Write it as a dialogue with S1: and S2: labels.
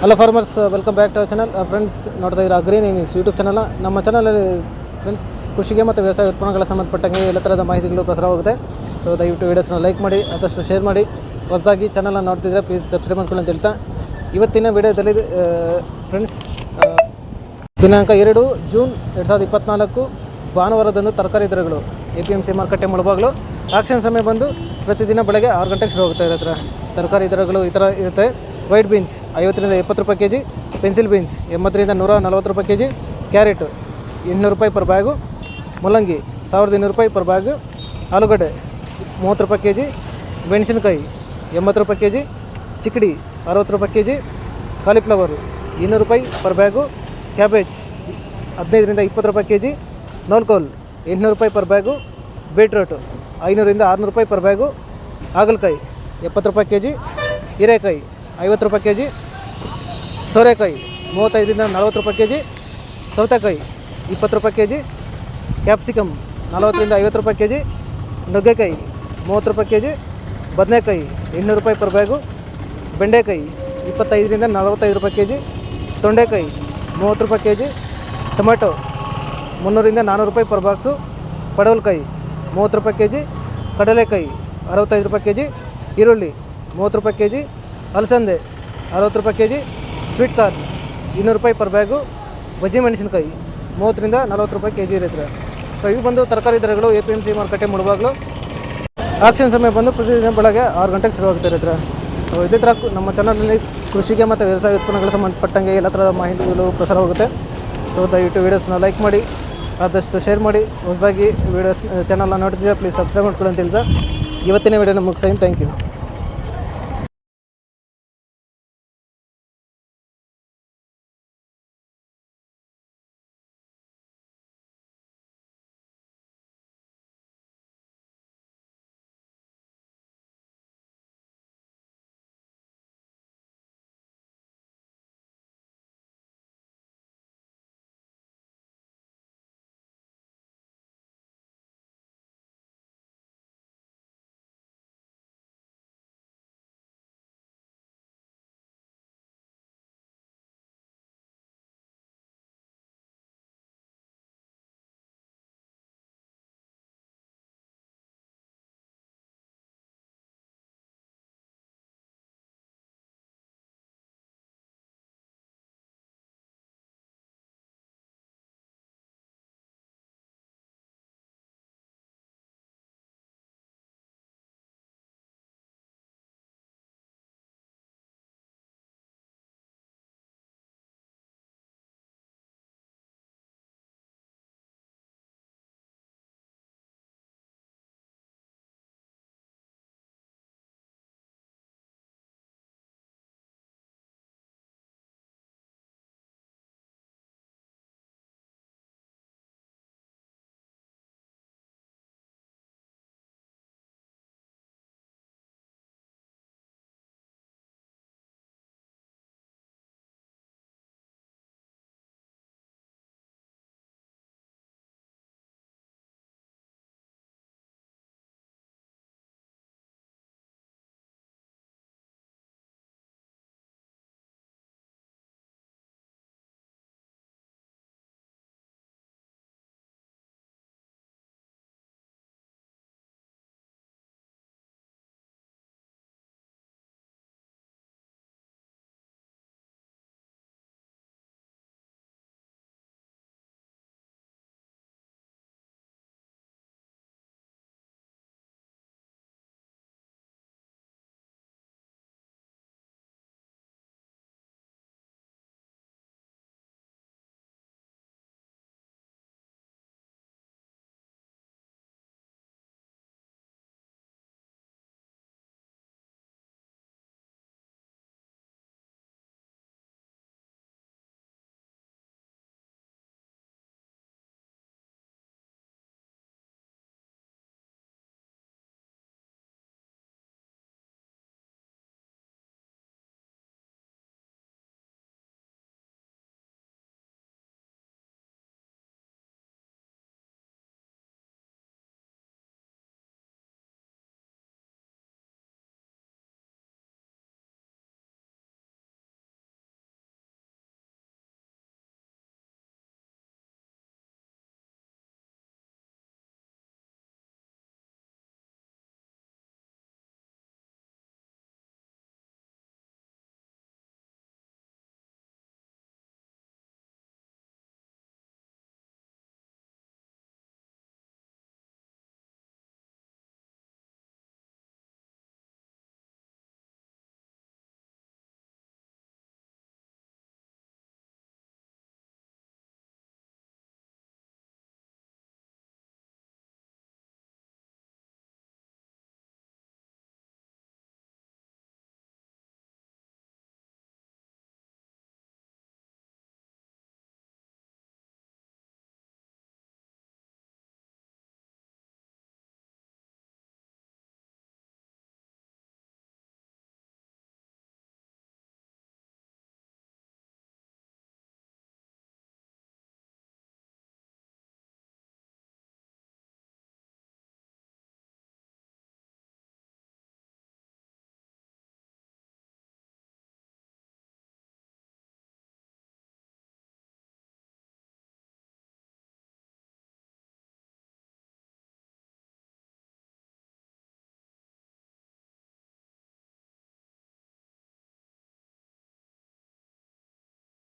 S1: Hello farmers, welcome back to our channel. Friends, ನೋಡ್ತಾ ಇದ್ದೀರಾ green news YouTube channel. ನಮ್ಮ ಚಾನಲಲ್ಲಿ ಫ್ರೆಂಡ್ಸ್ ಕೃಷಿಗೆ ಮತ್ತು ವ್ಯವಸಾಯ ಉತ್ಪನ್ನಗಳ ಸಂಬಂಧಪಟ್ಟಂಗೆ ಎಲ್ಲ ಥರದ ಮಾಹಿತಿಗಳು ಪ್ರಸಾರವಾಗುತ್ತೆ. ಸೊ ದಯವಿಟ್ಟು ವೀಡಿಯೋಸ್ನ ಲೈಕ್ ಮಾಡಿ, ಆದಷ್ಟು ಶೇರ್ ಮಾಡಿ. ಹೊಸದಾಗಿ ಚಾನಲ್ನ ನೋಡ್ತಿದ್ರೆ ಪ್ಲೀಸ್ ಸಬ್ಸ್ಕ್ರೈಬ್ ಮಾಡ್ಕೊಳ್ಳಿ ಅಂತ ಹೇಳ್ತಾ, ಇವತ್ತಿನ ವಿಡಿಯೋದಲ್ಲಿ ಫ್ರೆಂಡ್ಸ್ ದಿನಾಂಕ 2 ಜೂನ್ 2024 ಭಾನುವಾರದಂದು ತರಕಾರಿ ದರಗಳು APMC ಮಾರುಕಟ್ಟೆ ಮುಳಬಾಗಿಲು. ಆಕ್ಷನ್ ಸಮಯ ಬಂದು ಪ್ರತಿದಿನ ಬೆಳಗ್ಗೆ 6 ಗಂಟೆಗೆ ಶುರು ಹೋಗ್ತಾ ಇದೆ. ತರಕಾರಿ ದರಗಳು ಈ ಥರ ಇರುತ್ತೆ. ವೈಟ್ ಬೀನ್ಸ್ 50ರಿಂದ 70 ರೂಪಾಯಿ ಕೆ ಜಿ, ಪೆನ್ಸಿಲ್ ಬೀನ್ಸ್ 80ರಿಂದ 140 ರೂಪಾಯಿ ಕೆ ಜಿ, ಕ್ಯಾರೆಟ್ 800 ರೂಪಾಯಿ ಪರ್ ಬ್ಯಾಗು, ಮೂಲಂಗಿ 1200 ರೂಪಾಯಿ ಪರ್ ಬ್ಯಾಗು, ಆಲೂಗಡ್ಡೆ 30 ರೂಪಾಯಿ ಕೆ ಜಿ, ಮೆಣಸಿನಕಾಯಿ 80 ರೂಪಾಯಿ ಕೆ ಜಿ, ಚಿಕ್ಕಡಿ 60 ರೂಪಾಯಿ ಕೆ ಜಿ, ಕಾಲಿಫ್ಲವರು 200 ರೂಪಾಯಿ ಪರ್ ಬ್ಯಾಗು, ಕ್ಯಾಬೇಜ್ 15ರಿಂದ 20 ರೂಪಾಯಿ ಕೆ ಜಿ, ನೋಲ್ಕೋಲ್ 800 ರೂಪಾಯಿ ಪರ್ ಬ್ಯಾಗು, ಬೀಟ್ರೂಟು 500ರಿಂದ 600 ರೂಪಾಯಿ ಪರ್ ಬ್ಯಾಗು, ಹಾಗಲಕಾಯಿ 70 ರೂಪಾಯಿ ಕೆ ಜಿ, ಹೀರೆಕಾಯಿ 50 ರೂಪಾಯಿ ಕೆ ಜಿ, ಸೋರೆಕಾಯಿ 35ರಿಂದ 40 ರೂಪಾಯಿ ಕೆ ಜಿ, ಸೌತೆಕಾಯಿ 20 ರೂಪಾಯಿ ಕೆ ಜಿ, ಕ್ಯಾಪ್ಸಿಕಮ್ 40ರಿಂದ 50 ರೂಪಾಯಿ ಕೆ ಜಿ, ನುಗ್ಗೆಕಾಯಿ 30 ರೂಪಾಯಿ ಕೆ ಜಿ, ಬದನೆಕಾಯಿ 800 ರೂಪಾಯಿ ಪರ್ ಬ್ಯಾಗು, ಬೆಂಡೆಕಾಯಿ 25ರಿಂದ 45 ರೂಪಾಯಿ ಕೆ ಜಿ, ತೊಂಡೆಕಾಯಿ 30 ರೂಪಾಯಿ ಕೆ ಜಿ, ಟೊಮೆಟೊ 300ರಿಂದ 400 ರೂಪಾಯಿ ಪರ್ ಬಾಕ್ಸು, ಪಡವಲಕಾಯಿ 30 ರೂಪಾಯಿ ಕೆ ಜಿ, ಕಡಲೆಕಾಯಿ 65 ರೂಪಾಯಿ ಕೆ ಜಿ, ಈರುಳ್ಳಿ 30 ರೂಪಾಯಿ ಕೆ ಜಿ, ಅಲಸಂದೆ 60 ರೂಪಾಯಿ ಕೆ ಜಿ, ಸ್ವೀಟ್ ಕಾರ್ನ್ 200 ರೂಪಾಯಿ ಪರ್ ಬ್ಯಾಗು, ಬಜ್ಜಿ ಮೆಣಸಿನಕಾಯಿ 30ರಿಂದ 40 ರೂಪಾಯಿ ಕೆ ಜಿ ಇರುತ್ತೆ. ಸೊ ಇವು ಬಂದು ತರಕಾರಿ ದರಗಳು APMC ಮಾರುಕಟ್ಟೆ ಮುಳಬಾಗಿಲು. ಆಕ್ಷನ್ ಸಮಯ ಬಂದು ಪ್ರತಿದಿನ ಬೆಳಗ್ಗೆ 6 ಗಂಟೆಗೆ ಶುರುವಾಗ್ತಾ ಇರುತ್ತೆ. ಸೊ ಇದೇ ಥರ ನಮ್ಮ ಚಾನಲಲ್ಲಿ ಕೃಷಿಗೆ ಮತ್ತು ವ್ಯವಸಾಯ ಉತ್ಪನ್ನಗಳ ಸಂಬಂಧಪಟ್ಟಂಗೆ ಎಲ್ಲ ಥರದ ಮಾಹಿತಿಗಳು ಪ್ರಸಾರವಾಗುತ್ತೆ. ಸೊ ದಯವಿಟ್ಟು ವೀಡಿಯೋಸ್ನ ಲೈಕ್ ಮಾಡಿ, ಆದಷ್ಟು ಶೇರ್ ಮಾಡಿ. ಹೊಸದಾಗಿ ವೀಡಿಯೋಸ್ ಚಾನಲ್ನ ನೋಡ್ತಿದ್ದರೆ ಪ್ಲೀಸ್ ಸಬ್ಸ್ಕ್ರೈಬ್ ಮಾಡ್ಕೊಳ್ಳಿ ಅಂತ ಹೇಳ್ತಾ ಇವತ್ತಿನ ವೀಡಿಯೋನ ಮುಗಿಸ್ತೀನಿ. Thank you.